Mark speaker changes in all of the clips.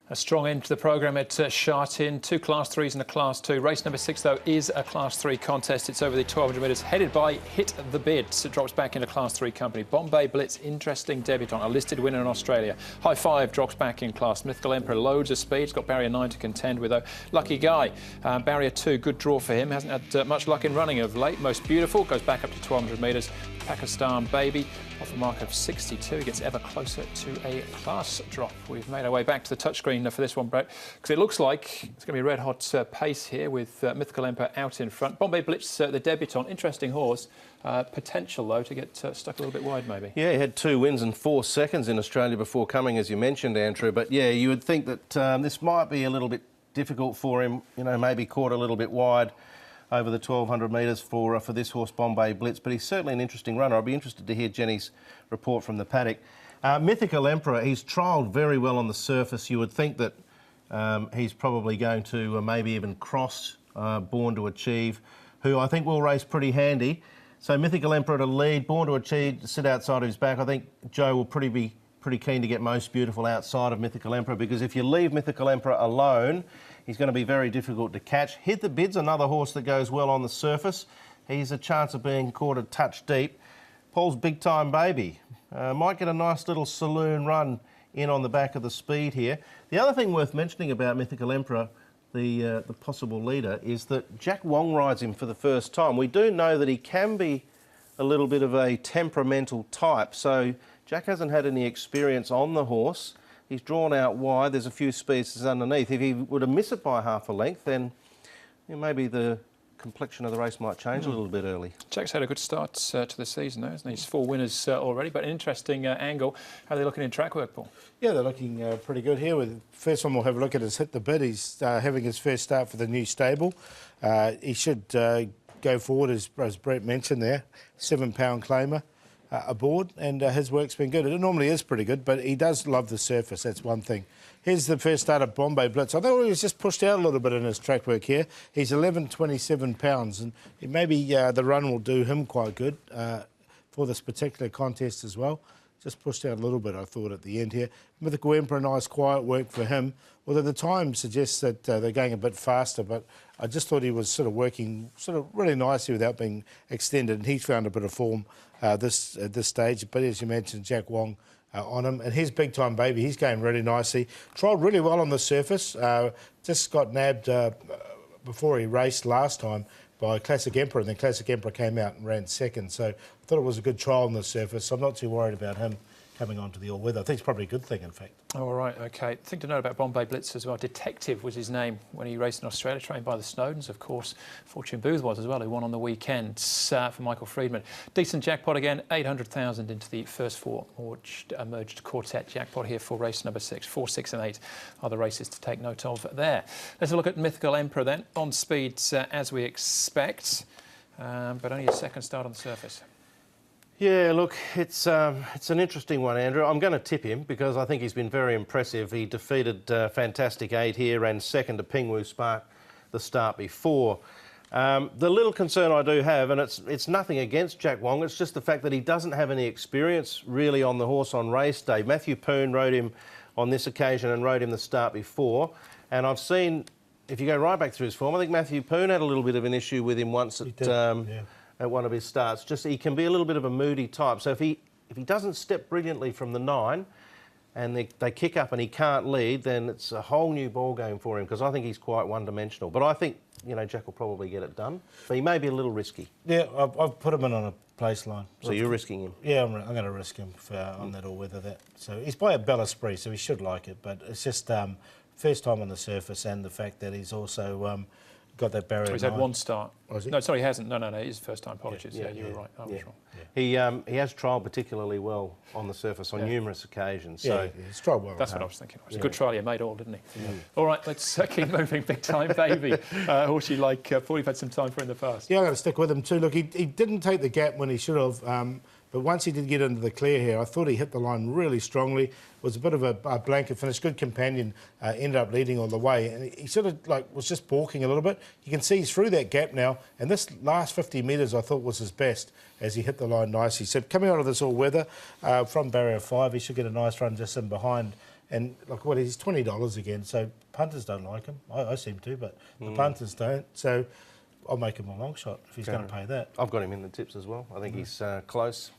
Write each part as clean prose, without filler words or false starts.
Speaker 1: A strong end to the programme at Sha Tin. 2 Class 3s and a Class 2. Race number 6, though, is a Class 3 contest. It's over the 1,200 metres, headed by Hit the Bid. It drops back into Class 3 company. Bombay Blitz, interesting debutant, a listed winner in Australia. High Five drops back in class. Mythical Emperor, loads of speed. He's got barrier 9 to contend with, though. Lucky Guy, barrier 2, good draw for him. Hasn't had much luck in running of late. Most Beautiful goes back up to 1,200 metres. Pakistan Baby, off a mark of 62, gets ever closer to a class drop. We've made our way back to the touchscreen for this one, Brett, because it looks like it's going to be a red-hot pace here with Mythical Emperor out in front. Bombay Blitz, the debutant, interesting horse. Potential, though, to get stuck a little bit wide, maybe. Yeah, he had 2 wins and 4 seconds in Australia before coming, as you mentioned, Andrew. But, yeah, you would think that this might be a little bit difficult for him, you know, maybe caught a little bit wide over the 1,200 metres for this horse, Bombay Blitz. But he's certainly an interesting runner. I'd be interested to hear Jenny's report from the paddock. Mythical Emperor, he's trialled very well on the surface. You would think that he's probably going to maybe even cross Born to Achieve, who I think will race pretty handy. So Mythical Emperor to lead, Born to Achieve to sit outside of his back. I think Joe will be pretty keen to get Most Beautiful outside of Mythical Emperor, because if you leave Mythical Emperor alone, he's going to be very difficult to catch. Hit the Bid's another horse that goes well on the surface. He's a chance of being caught a touch deep. Paul's Big Time Baby might get a nice little saloon run in on the back of the speed here. The other thing worth mentioning about Mythical Emperor, the possible leader, is that Jack Wong rides him for the first time. We do know that he can be a little bit of a temperamental type, so Jack hasn't had any experience on the horse. He's drawn out wide. There's a few spaces underneath. If he were to miss it by half a length, then maybe the complexion of the race might change a little bit early. Jack's had a good start to the season, though, hasn't he? He's 4 winners already, but an interesting angle. How are they looking in track work, Paul? Yeah, they're looking pretty good here. First one we'll have a look at is Hit the Bid. He's having his first start for the new stable. He should go forward, as Brett mentioned there, £7 claimer aboard, and his work's been good. It normally is pretty good, but he does love the surface, that's one thing. Here's the first start of Bombay Blitz. I think he was just pushed out a little bit in his track work here. He's 11.27 pounds, and maybe the run will do him quite good for this particular contest as well. Just pushed out a little bit, I thought, at the end here. Mythical Emperor, nice quiet work for him, although the time suggests that they're going a bit faster, but I just thought he was sort of working really nicely without being extended, and he's found a bit of form at this stage. But as you mentioned, Jack Wong on him. And here's Big Time Baby. He's going really nicely. Trialled really well on the surface. Just got nabbed before he raced last time by Classic Emperor, and then Classic Emperor came out and ran second. So I thought it was a good trial on the surface. So I'm not too worried about him coming on to the all-weather. I think it's probably a good thing, in fact. All right, OK. Thing to note about Bombay Blitz as well, Detective was his name when he raced in Australia, trained by the Snowdens, of course. Fortune Booth was as well, who won on the weekend for Michael Friedman. Decent jackpot again, 800,000 into the first 4 merged quartet jackpot here for race number 6. 4, 6 and 8 are the races to take note of there. Let's have a look at Mythical Emperor then, on speed as we expect, but only a second start on the surface. Yeah, look, it's an interesting one, Andrew. I'm going to tip him because I think he's been very impressive. He defeated Fantastic 8 here, ran second to Pingwu Spark the start before. The little concern I do have, and it's nothing against Jack Wong, it's just the fact that he doesn't have any experience really on the horse on race day. Matthew Poon rode him on this occasion and rode him the start before, and I've seen, if you go right back through his form, I think Matthew Poon had a little bit of an issue with him once at one of his starts. Just he can be a little bit of a moody type. So if he doesn't step brilliantly from the 9 and they kick up and he can't lead, then it's a whole new ball game for him, because I think he's quite one-dimensional. But I think, Jack will probably get it done. But he may be a little risky. Yeah, I've put him in on a place line. So you're risking him? Yeah, I'm going to risk him on that all-weather. So he's by a Bel Esprit, so he should like it. But it's just first time on the surface, and the fact that he's also got that barrier. So he's had 1 start. Oh, no, sorry, he hasn't. No, it is first time. Apologies. Yeah, you were right. I was wrong. Yeah. He has trialled particularly well on the surface on numerous occasions. So he's trialled well. That's what I was thinking. It was a good trial. He made all, didn't he? Yeah. All right, let's keep moving. Big Time Baby. Horse you like, Paul, you've had some time for in the past. Yeah, I'm going to stick with him too. Look, he didn't take the gap when he should have. But once he did get into the clear here, I thought he hit the line really strongly. It was a bit of a blanket finish. Good companion, ended up leading all the way. And he sort of was just balking a little bit. You can see he's through that gap now. And this last 50 metres I thought was his best as he hit the line nicely. So coming out of this all-weather from barrier 5, he should get a nice run just in behind
Speaker 2: And like what, he's $20 again, so punters don't like him. I seem to, but the punters don't. So I'll make him a long shot if he's going to pay that.
Speaker 3: I've got him in the tips as well. I think he's close.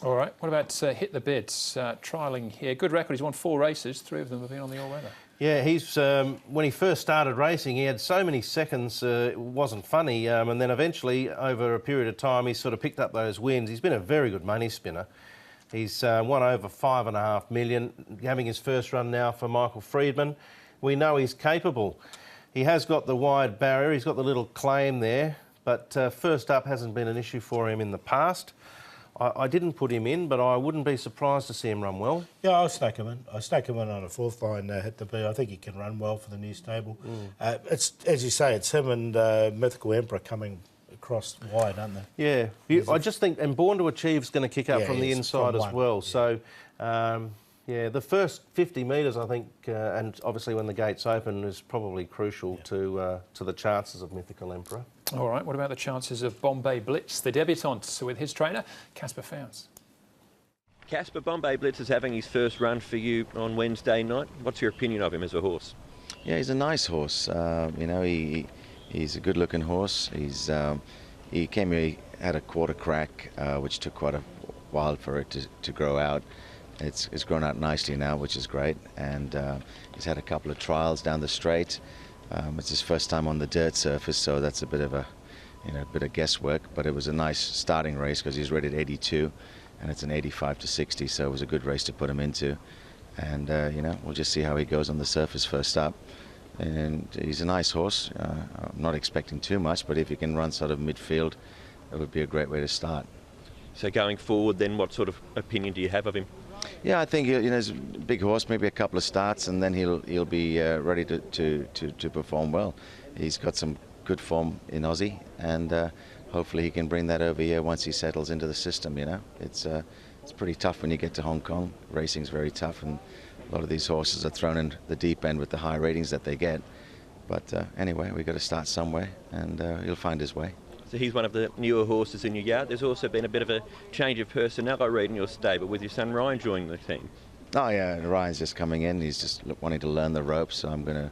Speaker 1: All right. What about Hit the Bids? Trialling here. Good record. He's won 4 races. 3 of them have been on the all-weather.
Speaker 3: Yeah, he's when he first started racing, he had so many seconds, it wasn't funny. And then eventually, over a period of time, he sort of picked up those wins. He's been a very good money spinner. He's won over $5.5 million, having his first run now for Michael Friedman. We know he's capable. He has got the wide barrier. He's got the little claim there, but first up hasn't been an issue for him in the past. I didn't put him in, but I wouldn't be surprised to see him run well.
Speaker 2: Yeah, I'll snake him in. I snake him in on a 4th line, Hit the Bid. I think he can run well for the new stable. It's, as you say, it's him and Mythical Emperor coming across wide, aren't they?
Speaker 3: Yeah, I just think, and Born to Achieve's going to kick up from the inside as well. So, yeah, the first 50 metres, I think, and obviously when the gates open, is probably crucial to the chances of Mythical Emperor.
Speaker 1: All right, what about the chances of Bombay Blitz, the debutant, with his trainer, Casper Fownes?
Speaker 4: Casper, Bombay Blitz is having his first run for you on Wednesday night. What's your opinion of him as a horse?
Speaker 5: Yeah, he's a nice horse. You know, he's a good-looking horse. He came here, he had a quarter crack, which took quite a while for it to grow out. It's grown out nicely now, which is great. And he's had a couple of trials down the straight. It's his first time on the dirt surface, so that's a bit of guesswork. But it was a nice starting race because he's rated 82, and it's an 85 to 60, so it was a good race to put him into. And you know, we'll just see how he goes on the surface first up. And he's a nice horse. I'm not expecting too much, but if he can run sort of midfield, it would be a great way to start.
Speaker 4: So going forward, then, what sort of opinion do you have of him?
Speaker 5: Yeah, I think, you know, he's a big horse, maybe a couple of starts, and then he'll be ready to perform well. He's got some good form in Aussie, and hopefully he can bring that over here once he settles into the system. You know, it's pretty tough when you get to Hong Kong. Racing's very tough, and a lot of these horses are thrown in the deep end with the high ratings that they get. But anyway, we've got to start somewhere, and he'll find his way.
Speaker 4: So he's one of the newer horses in your yard. There's also been a bit of a change of personnel, I read, in your stable, with your son Ryan joining the team.
Speaker 5: Oh yeah, Ryan's just coming in. He's just wanting to learn the ropes, so I'm going to,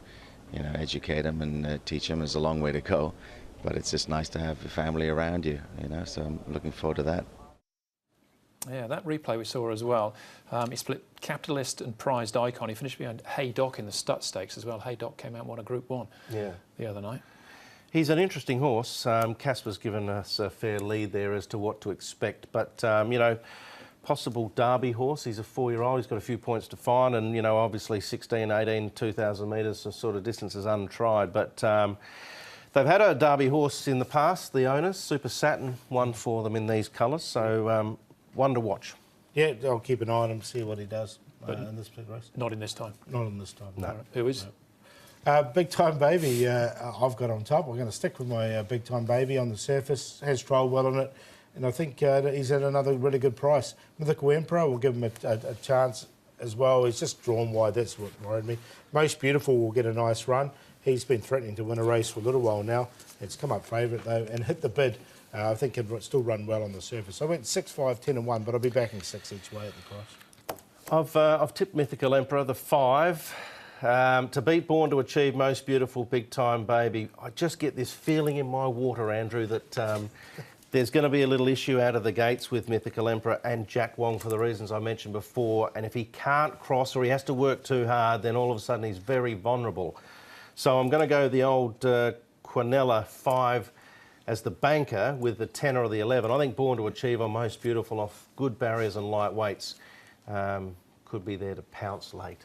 Speaker 5: you know, educate him and teach him. There's a long way to go, but it's just nice to have a family around you, you know, so I'm looking forward to that.
Speaker 1: Yeah, that replay we saw as well. He split Capitalist and Prized Icon. He finished behind Haydock in the Stut Stakes as well. Haydock came out and won a Group 1 the other night.
Speaker 3: He's an interesting horse. Casper's given us a fair lead there as to what to expect. But, you know, possible Derby horse. He's a 4-year-old. He's got a few points to find. And, you know, obviously 16, 18, 2,000 metres sort of distance is untried. But they've had a Derby horse in the past, the owners. Super Saturn won for them in these colours. So one to watch.
Speaker 2: Yeah, I'll keep an eye on him, see what he does in this big race.
Speaker 1: Not in this time.
Speaker 2: Not in this time.
Speaker 3: No.
Speaker 1: Right. Who is?
Speaker 2: No. Big Time Baby, I've got on top. We're going to stick with my Big Time Baby on the surface. Has trialled well on it, and I think he's at another really good price. Mythical Emperor, will give him a chance as well. He's just drawn wide. That's what worried me. Most Beautiful will get a nice run. He's been threatening to win a race for a little while now. It's come up favourite though, and Hit the Bid. I think he'd still run well on the surface. I went 6, 5, 10 and 1, but I'll be backing 6 each way at the price.
Speaker 3: I've tipped Mythical Emperor, the 5. To beat Born to Achieve, Most Beautiful, Big Time Baby. I just get this feeling in my water, Andrew, that there's going to be a little issue out of the gates with Mythical Emperor and Jack Wong for the reasons I mentioned before. And if he can't cross or he has to work too hard, then all of a sudden he's very vulnerable. So I'm going to go the old Quinella 5 as the banker with the 10 or the 11. I think Born to Achieve on Most Beautiful off good barriers and light weights could be there to pounce late.